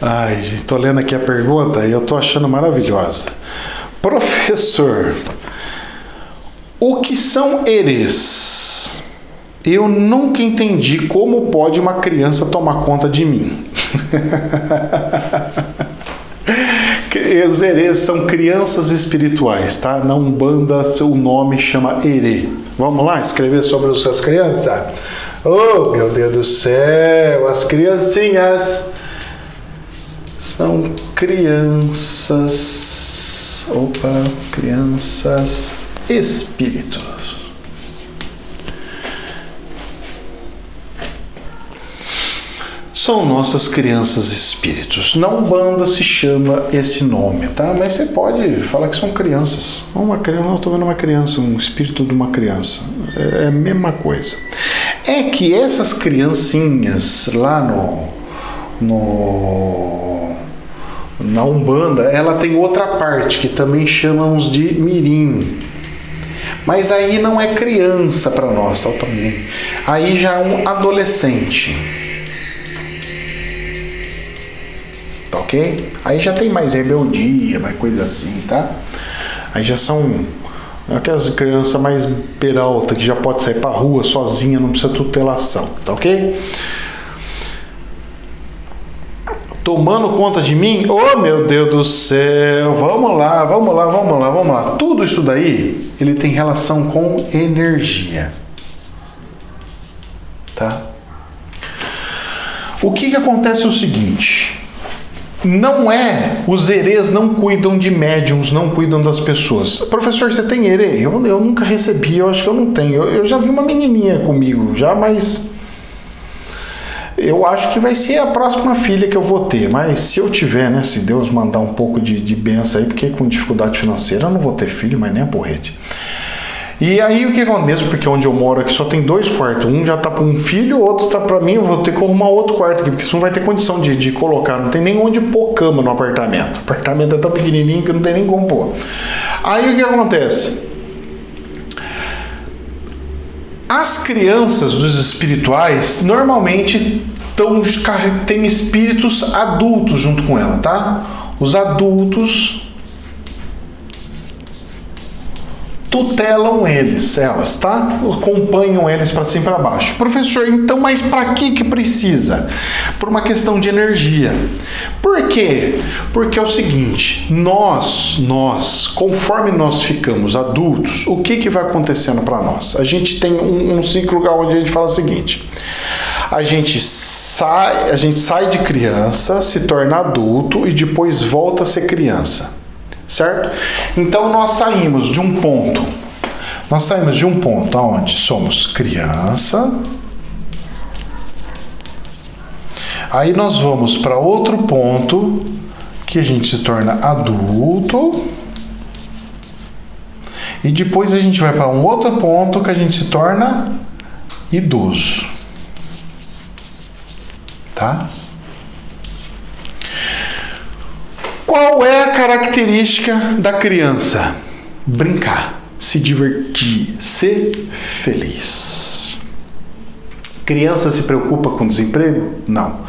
Ai, gente, tô lendo aqui a pergunta e eu tô achando maravilhosa. Professor, o que são erês? Eu nunca entendi como pode uma criança tomar conta de mim. Os erês são crianças espirituais, tá? Na Umbanda, seu nome chama erê. Vamos lá escrever sobre as crianças? Oh, meu Deus do céu, as criancinhas são crianças. Opa, crianças espíritos. São nossas crianças espíritos. Na Umbanda se chama esse nome, tá? Mas você pode falar que são crianças. Uma criança, eu estou vendo uma criança, um espírito de uma criança. É a mesma coisa. É que essas criancinhas lá na Umbanda, ela tem outra parte que também chamamos de mirim. Mas aí não é criança para nós, tá? Mirim. Aí já é um adolescente. Tá ok? Aí já tem mais rebeldia, mais coisa assim, tá? Aí já são aquelas crianças mais peralta, que já pode sair pra rua sozinha, não precisa tutelação, tá ok? Tomando conta de mim? Oh, meu Deus do céu! Vamos lá. Tudo isso daí, ele tem relação com energia. Tá? O que acontece é o seguinte... Não é, os erês não cuidam de médiums, não cuidam das pessoas. Professor, você tem erê? Eu nunca recebi, eu acho que eu não tenho. Eu já vi uma menininha comigo, já, mas eu acho que vai ser a próxima filha que eu vou ter. Mas se eu tiver, né, se Deus mandar um pouco de benção aí, porque com dificuldade financeira eu não vou ter filho, mas nem a porrete. E aí o que acontece? Mesmo porque onde eu moro aqui só tem 2 quartos. Um já tá para um filho, o outro tá para mim. Eu vou ter que arrumar outro quarto aqui, porque você não vai ter condição de colocar. Não tem nem onde pôr cama no apartamento. O apartamento é tão pequenininho que não tem nem como pôr. Aí o que acontece? As crianças dos espirituais normalmente têm espíritos adultos junto com ela, tá? Os adultos tutelam elas, tá? Acompanham eles para cima e para baixo. Professor, então, mas para que precisa? Por uma questão de energia. Por quê? Porque é o seguinte, nós, conforme nós ficamos adultos, o que vai acontecendo para nós? A gente tem um ciclo onde a gente fala o seguinte: a gente sai de criança, se torna adulto e depois volta a ser criança. Certo? Então nós saímos de um ponto onde somos criança, aí nós vamos para outro ponto que a gente se torna adulto, e depois a gente vai para um outro ponto que a gente se torna idoso, tá? Qual é a característica da criança? Brincar, se divertir, ser feliz. Criança se preocupa com desemprego? Não.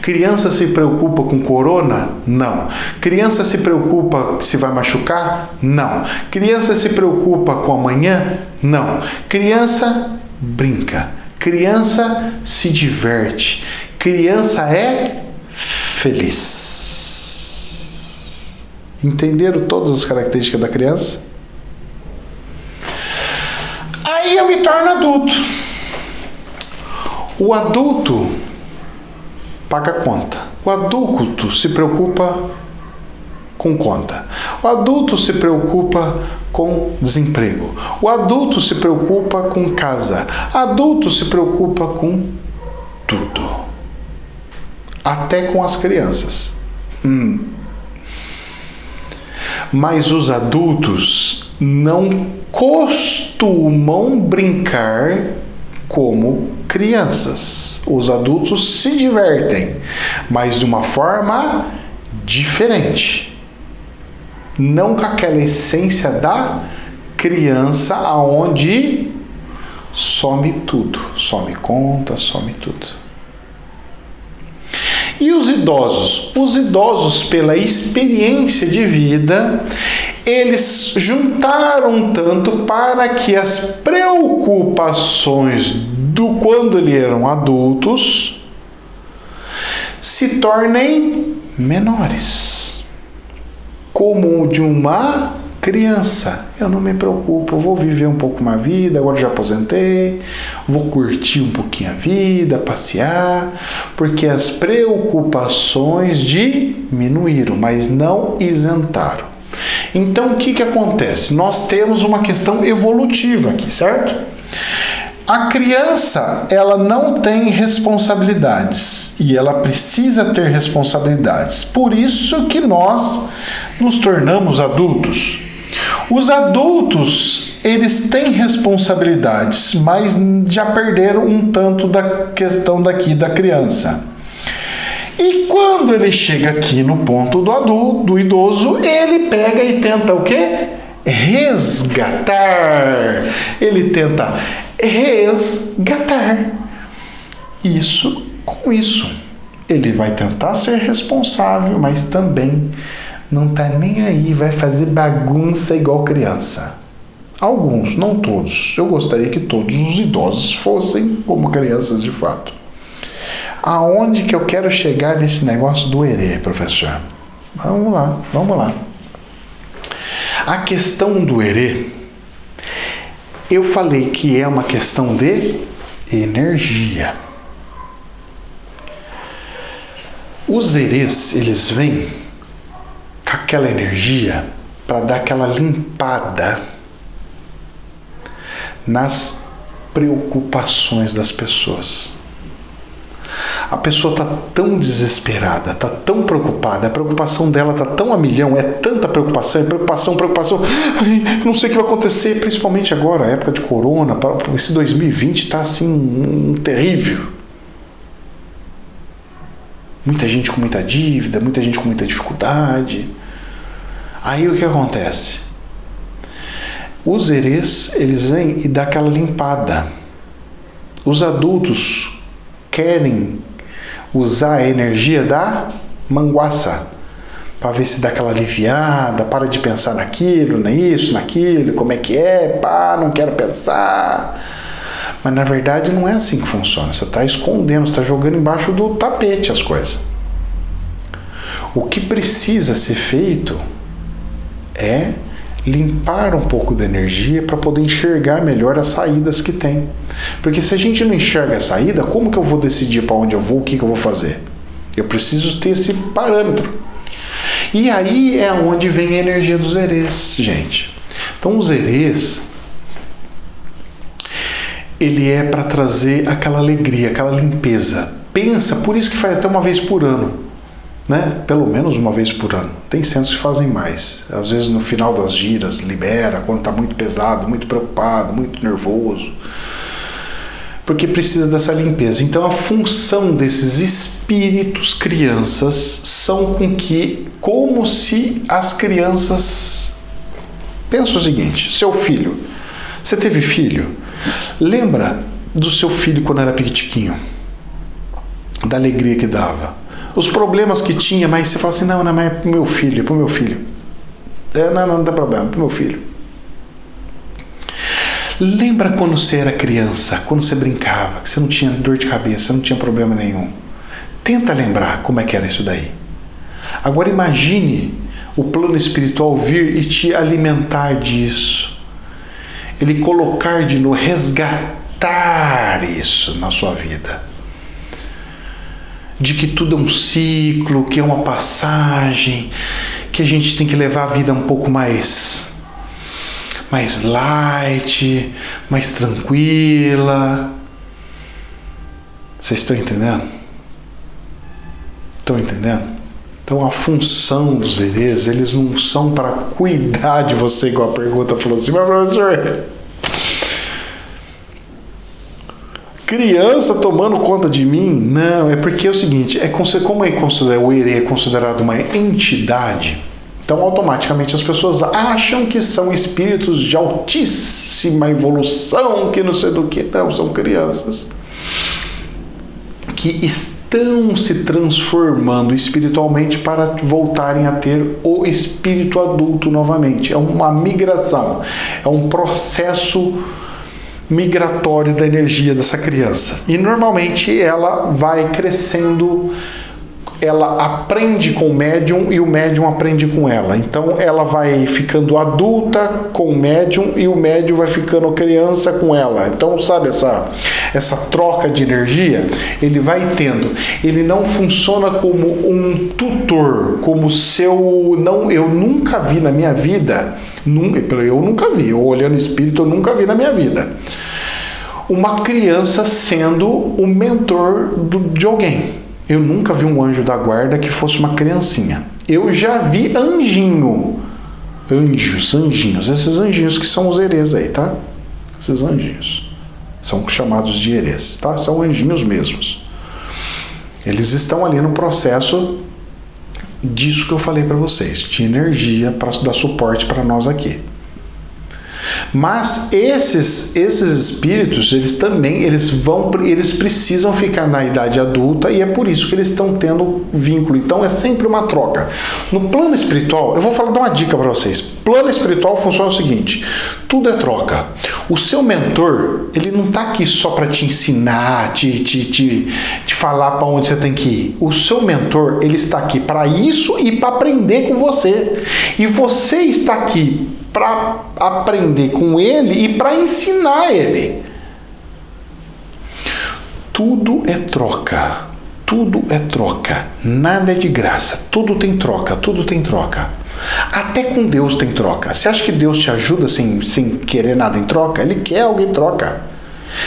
Criança se preocupa com corona? Não. Criança se preocupa se vai machucar? Não. Criança se preocupa com amanhã? Não. Criança brinca. Criança se diverte. Criança é feliz. Entenderam todas as características da criança? Aí eu me torno adulto. O adulto paga conta. O adulto se preocupa com conta. O adulto se preocupa com desemprego. O adulto se preocupa com casa. O adulto se preocupa com tudo. Até com as crianças. Mas os adultos não costumam brincar como crianças. Os adultos se divertem, mas de uma forma diferente. Não com aquela essência da criança, aonde some tudo, some conta, some tudo. E os idosos? Os idosos, pela experiência de vida, eles juntaram tanto para que as preocupações do quando eles eram adultos se tornem menores. Como o de uma criança. Eu não me preocupo, eu vou viver um pouco uma vida, agora já aposentei, vou curtir um pouquinho a vida, passear, porque as preocupações diminuíram, mas não isentaram. Então, o que acontece? Nós temos uma questão evolutiva aqui, certo? A criança, ela não tem responsabilidades e ela precisa ter responsabilidades. Por isso que nós nos tornamos adultos. Os adultos, eles têm responsabilidades, mas já perderam um tanto da questão daqui da criança. E quando ele chega aqui no ponto do adulto, do idoso, ele pega e tenta o quê? Resgatar. Ele tenta resgatar. Isso com isso. Ele vai tentar ser responsável, mas também não tá nem aí, vai fazer bagunça igual criança. Alguns, não todos. Eu gostaria que todos os idosos fossem como crianças de fato. Aonde que eu quero chegar nesse negócio do herê, professor? Vamos lá. A questão do herê, eu falei que é uma questão de energia. Os herês, eles vêm com aquela energia para dar aquela limpada nas preocupações das pessoas. A pessoa está tão desesperada, está tão preocupada, a preocupação dela está tão a milhão, é tanta preocupação. Ai, não sei o que vai acontecer, principalmente agora, a época de corona, esse 2020 está assim, terrível. Muita gente com muita dívida, muita gente com muita dificuldade. Aí o que acontece? Os herês, eles vêm e dão aquela limpada. Os adultos querem usar a energia da manguaça para ver se dá aquela aliviada, para de pensar naquilo, naquilo, como é que é, não quero pensar. Mas na verdade não é assim que funciona. Você está escondendo, você está jogando embaixo do tapete as coisas. O que precisa ser feito é limpar um pouco da energia para poder enxergar melhor as saídas que tem. Porque se a gente não enxerga a saída, como que eu vou decidir para onde eu vou, o que eu vou fazer? Eu preciso ter esse parâmetro. E aí é onde vem a energia dos herês, gente. Então os herês, ele é para trazer aquela alegria, aquela limpeza. Pensa, por isso que faz até uma vez por ano. Né? Pelo menos uma vez por ano. Tem centros que fazem mais. Às vezes no final das giras libera, quando está muito pesado, muito preocupado, muito nervoso. Porque precisa dessa limpeza. Então a função desses espíritos crianças são como se as crianças... Pensa o seguinte, seu filho. Você teve filho? Lembra do seu filho quando era pequitiquinho? Da alegria que dava. Os problemas que tinha, mas você fala assim, não, mas é pro meu filho, não dá problema, é pro meu filho. Lembra quando você era criança, quando você brincava, que você não tinha dor de cabeça, não tinha problema nenhum. Tenta lembrar como é que era isso daí. Agora imagine o plano espiritual vir e te alimentar disso. Ele colocar de novo, resgatar isso na sua vida. De que tudo é um ciclo, que é uma passagem, que a gente tem que levar a vida um pouco mais light, mais tranquila. Vocês estão entendendo? Estão entendendo? Então a função dos herês, eles não são para cuidar de você, igual a pergunta falou assim, mas professor, criança tomando conta de mim? Não, é porque é o seguinte, como o herê é considerado uma entidade, então automaticamente as pessoas acham que são espíritos de altíssima evolução, que não sei do que, não, são crianças que estão se transformando espiritualmente para voltarem a ter o espírito adulto novamente. É uma migração, é um processo migratório da energia dessa criança. E normalmente ela vai crescendo, ela aprende com o médium e o médium aprende com ela. Então ela vai ficando adulta com o médium e o médium vai ficando criança com ela. Então, sabe, essa troca de energia, ele vai tendo. Ele não funciona como um tutor, como seu... Não, eu nunca vi na minha vida, eu nunca vi, eu olhando o espírito, eu nunca vi na minha vida uma criança sendo o mentor de alguém. Eu nunca vi um anjo da guarda que fosse uma criancinha. Eu já vi anjinhos, esses anjinhos que são os herês aí, tá? Esses anjinhos são chamados de herês, tá? São anjinhos mesmos. Eles estão ali no processo disso que eu falei para vocês, de energia para dar suporte para nós aqui. Mas esses espíritos, eles precisam ficar na idade adulta e é por isso que eles estão tendo vínculo. Então é sempre uma troca. No plano espiritual, eu vou dar uma dica para vocês. Plano espiritual funciona o seguinte: tudo é troca. O seu mentor, ele não está aqui só para te ensinar, te falar para onde você tem que ir. O seu mentor, ele está aqui para isso e para aprender com você. E você está aqui para aprender com ele e para ensinar ele. Tudo é troca. Tudo é troca. Nada é de graça. Tudo tem troca. Tudo tem troca. Até com Deus tem troca. Você acha que Deus te ajuda sem querer nada em troca? Ele quer algo em troca.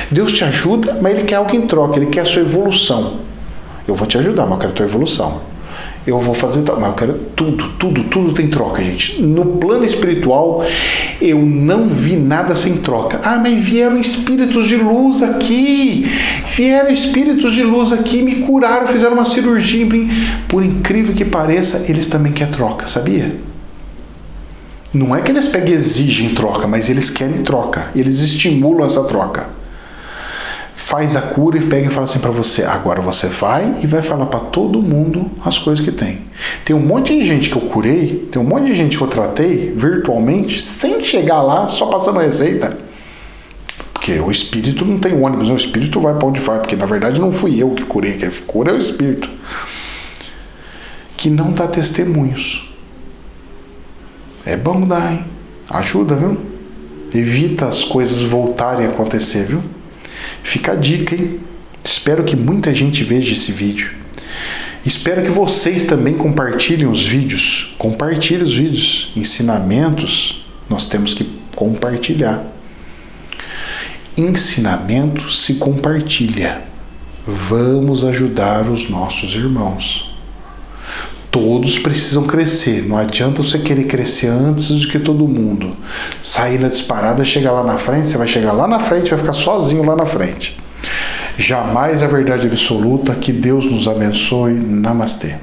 Deus te ajuda, mas ele quer algo em troca. Ele quer a sua evolução. Eu vou te ajudar, mas eu quero a tua evolução. Eu vou fazer tal, mas eu quero tudo tem troca, gente. No plano espiritual, eu não vi nada sem troca. Ah, mas vieram espíritos de luz aqui. Me curaram, fizeram uma cirurgia. Por incrível que pareça, eles também querem troca, sabia? Não é que eles pegam e exigem troca, mas eles querem troca. Eles estimulam essa troca. Faz a cura e pega e fala assim para você: agora você vai e vai falar para todo mundo as coisas que tem. Tem um monte de gente que eu curei, tem um monte de gente que eu tratei virtualmente, sem chegar lá, só passando a receita. Porque o espírito não tem ônibus, o espírito vai para onde vai, porque na verdade não fui eu que curei, quem cura é o espírito. Que não dá testemunhos. É bom dar, hein? Ajuda, viu? Evita as coisas voltarem a acontecer, viu? Fica a dica, hein? Espero que muita gente veja esse vídeo. Espero que vocês também compartilhem os vídeos. Compartilhem os vídeos. Ensinamentos nós temos que compartilhar. Ensinamento se compartilha. Vamos ajudar os nossos irmãos. Todos precisam crescer. Não adianta você querer crescer antes do que todo mundo. Sair na disparada, chegar lá na frente, você vai chegar lá na frente, vai ficar sozinho lá na frente. Jamais a verdade absoluta. Que Deus nos abençoe. Namastê.